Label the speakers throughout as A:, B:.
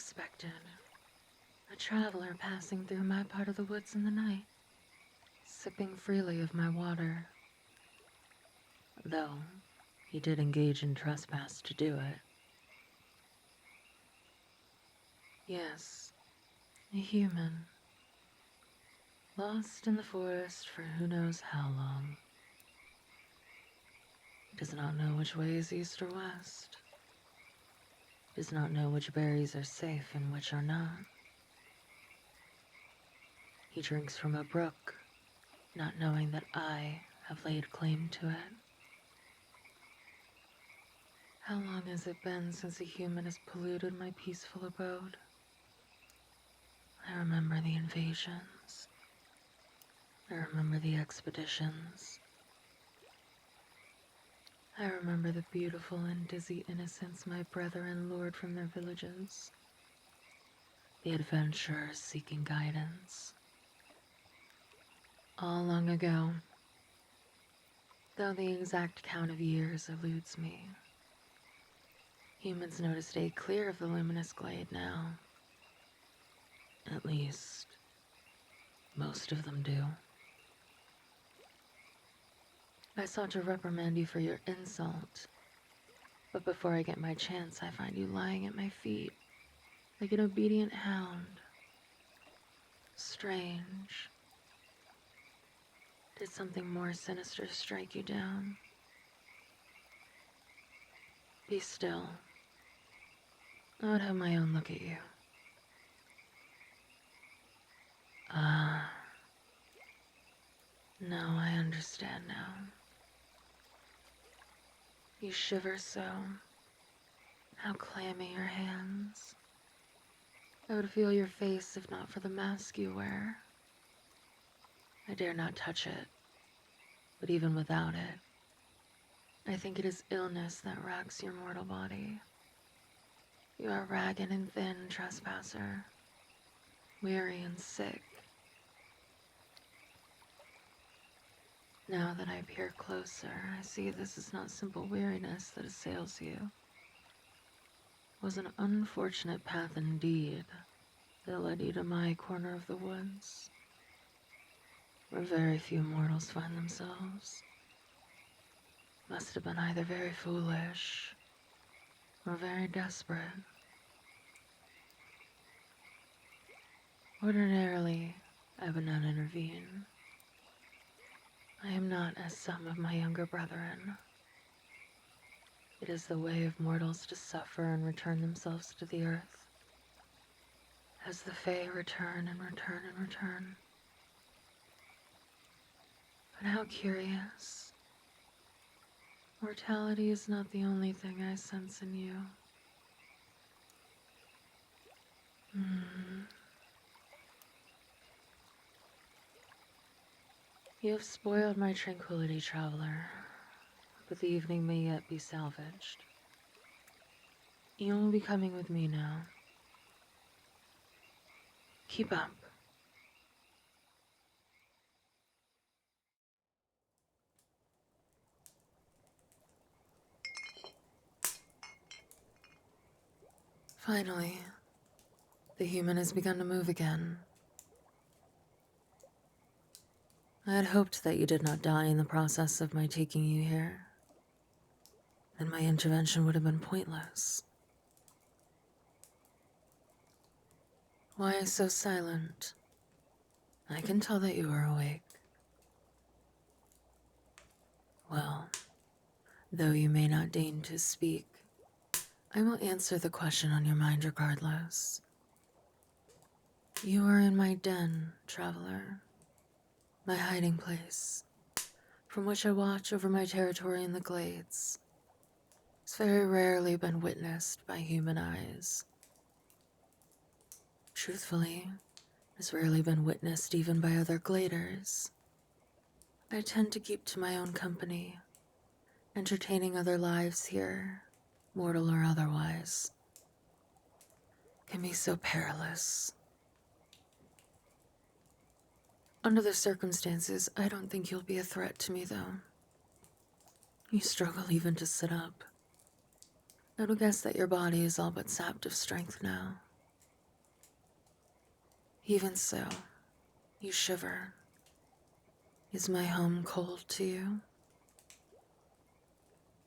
A: unexpected. A traveler passing through my part of the woods in the night, sipping freely of my water. Though, he did engage in trespass to do it. Yes, a human. Lost in the forest for who knows how long. He does not know which way is east or west. Does not know which berries are safe and which are not. He drinks from a brook, not knowing that I have laid claim to it. How long has it been since a human has polluted my peaceful abode? I remember the invasions. I remember the expeditions. I remember the beautiful and dizzy innocents my brethren lured from their villages. The adventurers seeking guidance. All long ago, though the exact count of years eludes me. Humans know to stay clear of the luminous glade now. At least, most of them do. I sought to reprimand you for your insult, but before I get my chance, I find you lying at my feet, like an obedient hound. Strange. Did something more sinister strike you down? Be still. I would have my own look at you. Ah. No, I understand now. You shiver so. How clammy your hands. I would feel your face if not for the mask you wear. I dare not touch it, but even without it, I think it is illness that racks your mortal body. You are ragged and thin, trespasser, weary and sick. Now that I peer closer, I see this is not simple weariness that assails you. It was an unfortunate path indeed that led you to my corner of the woods, where very few mortals find themselves. Must have been either very foolish or very desperate. Ordinarily, I would not intervene. I am not as some of my younger brethren. It is the way of mortals to suffer and return themselves to the earth, as the Fae return and return and return. But how curious. Mortality is not the only thing I sense in you. You have spoiled my tranquility, traveler, but the evening may yet be salvaged. You will be coming with me now. Keep up. Finally, the human has begun to move again. I had hoped that you did not die in the process of my taking you here, and my intervention would have been pointless. Why so silent? I can tell that you are awake. Well, though you may not deign to speak, I will answer the question on your mind regardless. You are in my den, traveler. My hiding place, from which I watch over my territory in the glades. It's very rarely been witnessed by human eyes. Truthfully, it's rarely been witnessed even by other gladers. I tend to keep to my own company, entertaining other lives here, mortal or otherwise. Can be so perilous. Under the circumstances, I don't think you'll be a threat to me, though. You struggle even to sit up. I would guess that your body is all but sapped of strength now. Even so, you shiver. Is my home cold to you?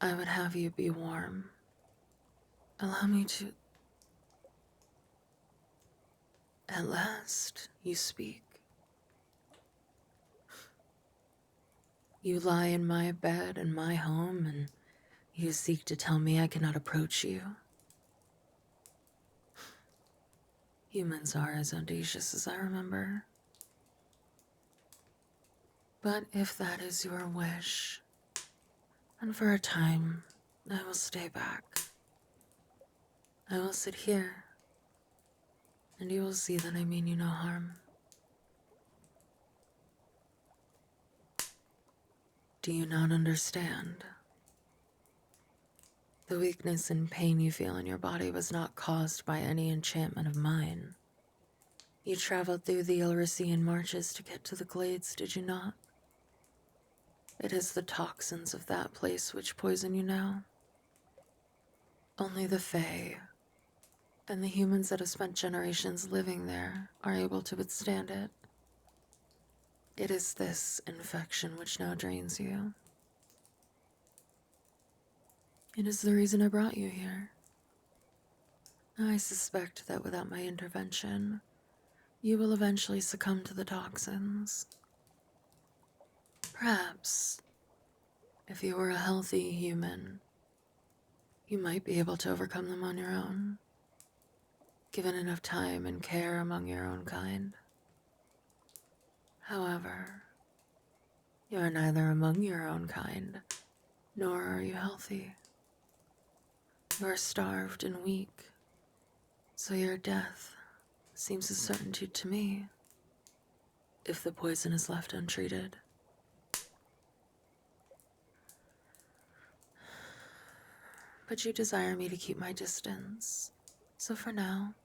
A: I would have you be warm. Allow me to... At last, you speak. You lie in my bed in my home, and you seek to tell me I cannot approach you. Humans are as audacious as I remember. But if that is your wish, and for a time, I will stay back. I will sit here, and you will see that I mean you no harm. Do you not understand? The weakness and pain you feel in your body was not caused by any enchantment of mine. You traveled through the Illyrian marches to get to the glades, did you not? It is the toxins of that place which poison you now. Only the Fae and the humans that have spent generations living there are able to withstand it. It is this infection which now drains you. It is the reason I brought you here. I suspect that without my intervention, you will eventually succumb to the toxins. Perhaps, if you were a healthy human, you might be able to overcome them on your own, given enough time and care among your own kind. However, you are neither among your own kind, nor are you healthy. You are starved and weak, so your death seems a certainty to me, if the poison is left untreated. But you desire me to keep my distance, so for now,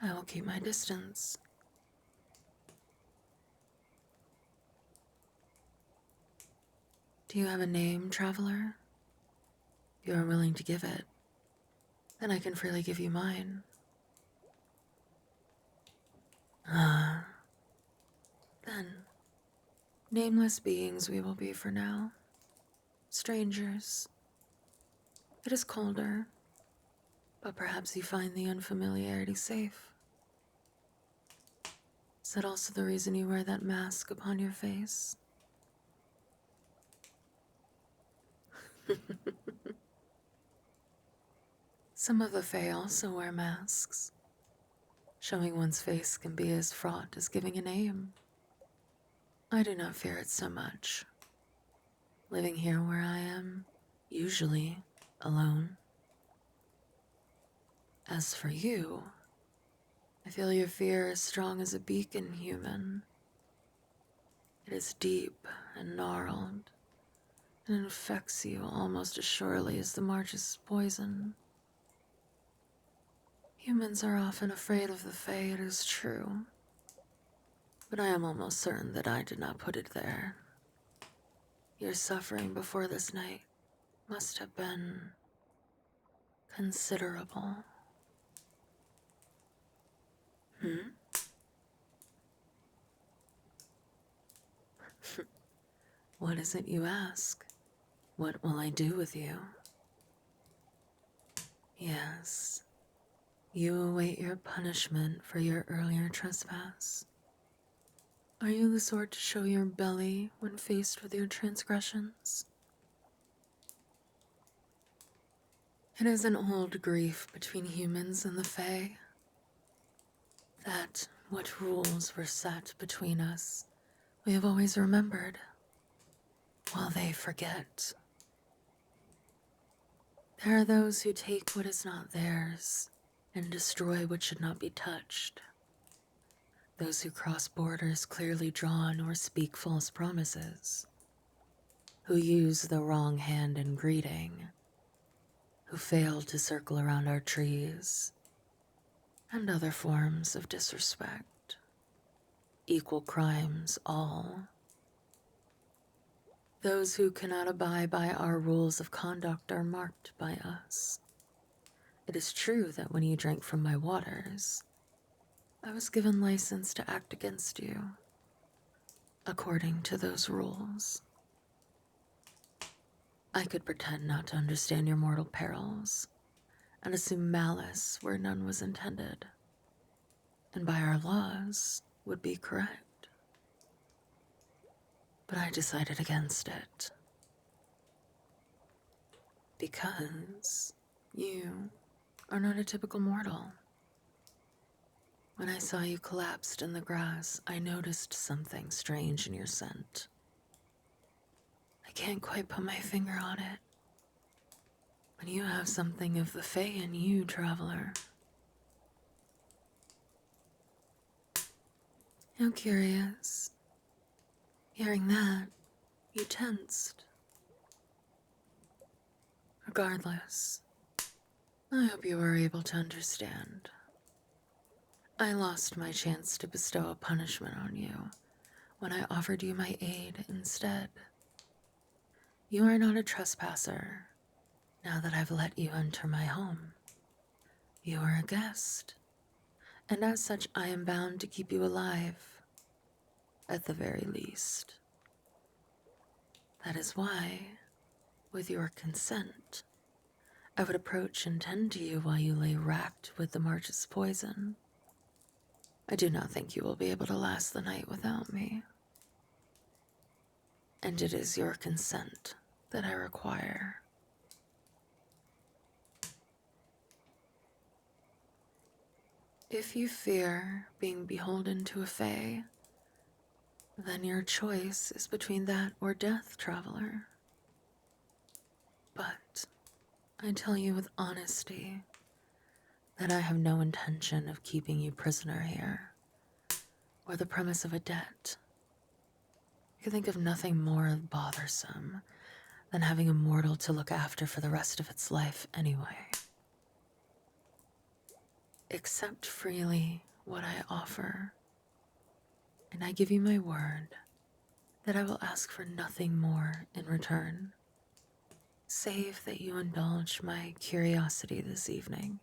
A: I will keep my distance. Do you have a name, traveler? If you are willing to give it, then I can freely give you mine. Then, nameless beings we will be for now. Strangers. It is colder, but perhaps you find the unfamiliarity safe. Is that also the reason you wear that mask upon your face? Some of the Fae also wear masks. Showing one's face can be as fraught as giving a name. I do not fear it so much. Living here where I am, usually alone. As for you, I feel your fear as strong as a beacon human. It is deep and gnarled, and infects you almost as surely as the march's poison. Humans are often afraid of the Fae, it is true, but I am almost certain that I did not put it there. Your suffering before this night must have been considerable. What is it you ask? What will I do with you? Yes, you await your punishment for your earlier trespass. Are you the sort to show your belly when faced with your transgressions? It is an old grief between humans and the Fae, that what rules were set between us we have always remembered, while they forget. There are those who take what is not theirs and destroy what should not be touched. Those who cross borders clearly drawn or speak false promises. Who use the wrong hand in greeting. Who fail to circle around our trees. And other forms of disrespect. Equal crimes, all. Those who cannot abide by our rules of conduct are marked by us. It is true that when you drank from my waters, I was given license to act against you, according to those rules. I could pretend not to understand your mortal perils and assume malice where none was intended, and by our laws would be correct. But I decided against it. Because you are not a typical mortal. When I saw you collapsed in the grass, I noticed something strange in your scent. I can't quite put my finger on it. But you have something of the Fae in you, traveler. How curious. Hearing that, you tensed. Regardless, I hope you were able to understand. I lost my chance to bestow a punishment on you when I offered you my aid instead. You are not a trespasser, now that I've let you enter my home. You are a guest, and as such I am bound to keep you alive, at the very least. That is why, with your consent, I would approach and tend to you while you lay racked with the march's poison. I do not think you will be able to last the night without me. And it is your consent that I require. If you fear being beholden to a fae, then your choice is between that or death, traveler. But I tell you with honesty that I have no intention of keeping you prisoner here, or the premise of a debt. I can think of nothing more bothersome than having a mortal to look after for the rest of its life anyway. Accept freely what I offer, and I give you my word that I will ask for nothing more in return, save that you indulge my curiosity this evening.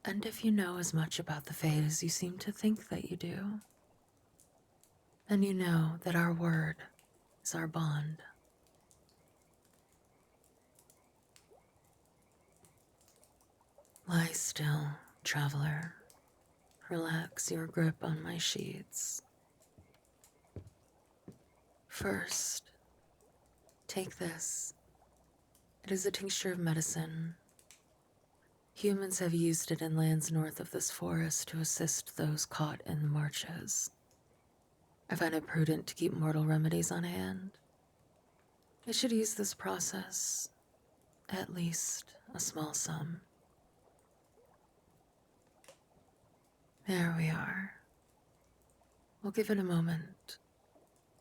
A: And if you know as much about the Fae as you seem to think that you do, then you know that our word is our bond. Lie still, traveler. Relax your grip on my sheets. First, take this. It is a tincture of medicine. Humans have used it in lands north of this forest to assist those caught in the marches. I find it prudent to keep mortal remedies on hand. I should use this process, at least a small sum. There we are. We'll give it a moment,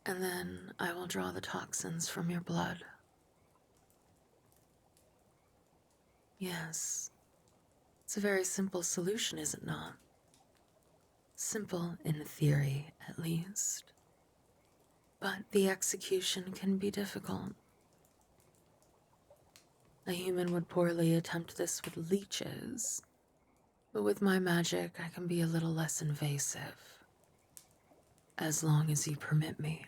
A: and then I will draw the toxins from your blood. Yes, it's a very simple solution, is it not? Simple in theory, at least. But the execution can be difficult. A human would poorly attempt this with leeches, but with my magic I can be a little less invasive, as long as you permit me.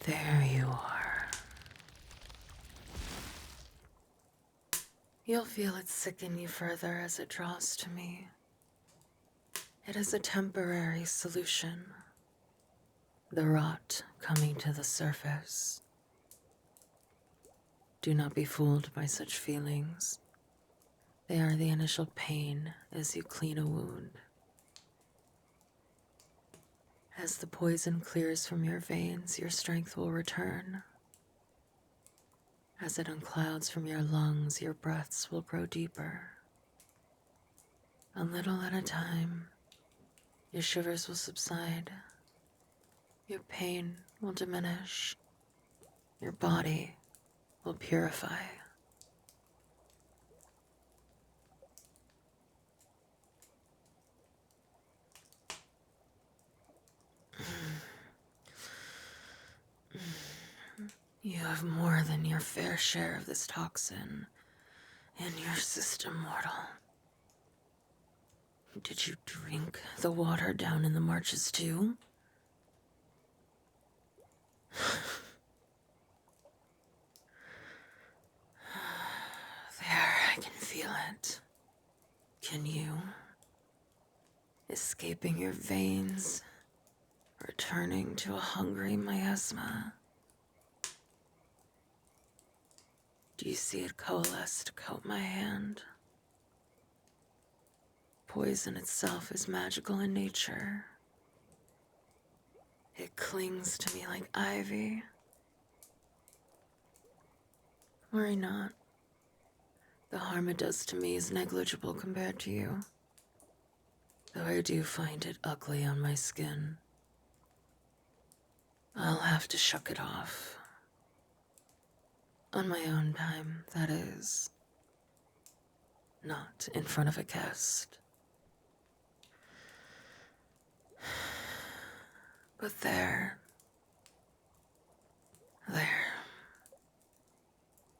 A: There you are. You'll feel it sicken you further as it draws to me. It is a temporary solution. The rot coming to the surface. Do not be fooled by such feelings. They are the initial pain as you clean a wound. As the poison clears from your veins, your strength will return. As it unclouds from your lungs, your breaths will grow deeper. A little at a time, your shivers will subside, Your pain will diminish. Your body will purify. You have more than your fair share of this toxin in your system, mortal. Did you drink the water down in the marshes too? There, I can feel it. Can you? Escaping your veins, returning to a hungry miasma. Do you see it coalesce to coat my hand? Poison itself is magical in nature. It clings to me like ivy. Worry not. The harm it does to me is negligible compared to you. Though I do find it ugly on my skin. I'll have to shuck it off. On my own time, that is. Not in front of a guest. But there.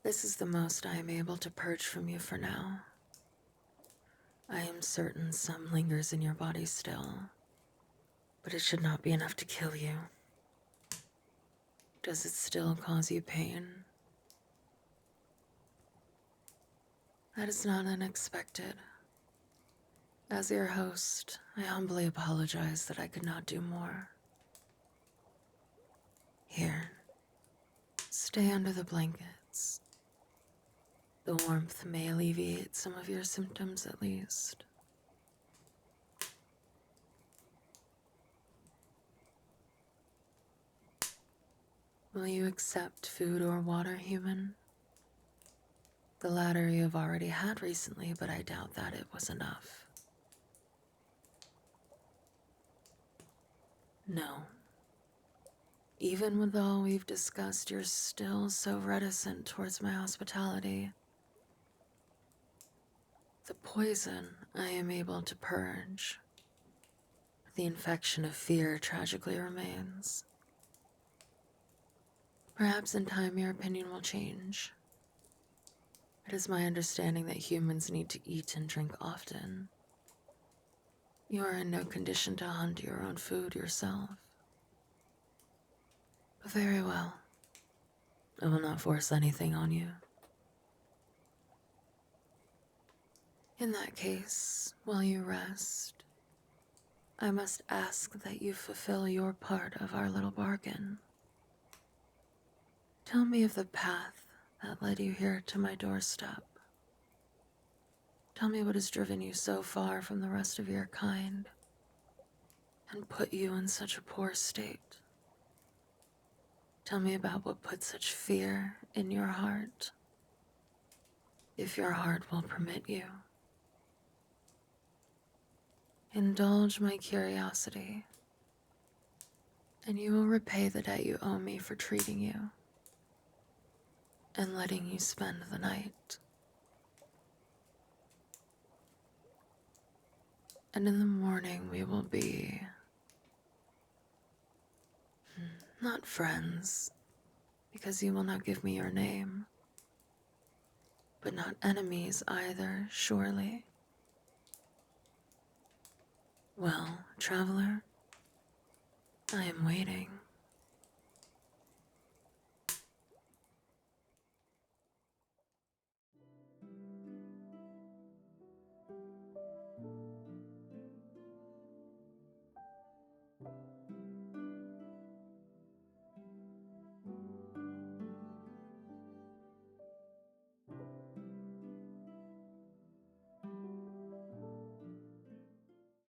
A: This is the most I am able to purge from you for now. I am certain some lingers in your body still, but it should not be enough to kill you. Does it still cause you pain? That is not unexpected. As your host, I humbly apologize that I could not do more. Here, stay under the blankets. The warmth may alleviate some of your symptoms at least. Will you accept food or water, human? The latter you have already had recently, but I doubt that it was enough. No. Even with all we've discussed, you're still so reticent towards my hospitality. The poison I am able to purge. The infection of fear tragically remains. Perhaps in time your opinion will change. It is my understanding that humans need to eat and drink often. You are in no condition to hunt your own food yourself. But very well. I will not force anything on you. In that case, while you rest, I must ask that you fulfill your part of our little bargain. Tell me of the path that led you here to my doorstep. Tell me what has driven you so far from the rest of your kind and put you in such a poor state. Tell me about what put such fear in your heart, if your heart will permit you. Indulge my curiosity, and you will repay the debt you owe me for treating you and letting you spend the night. And in the morning we will be not friends, because you will not give me your name, but not enemies either, surely. Well, traveler, I am waiting.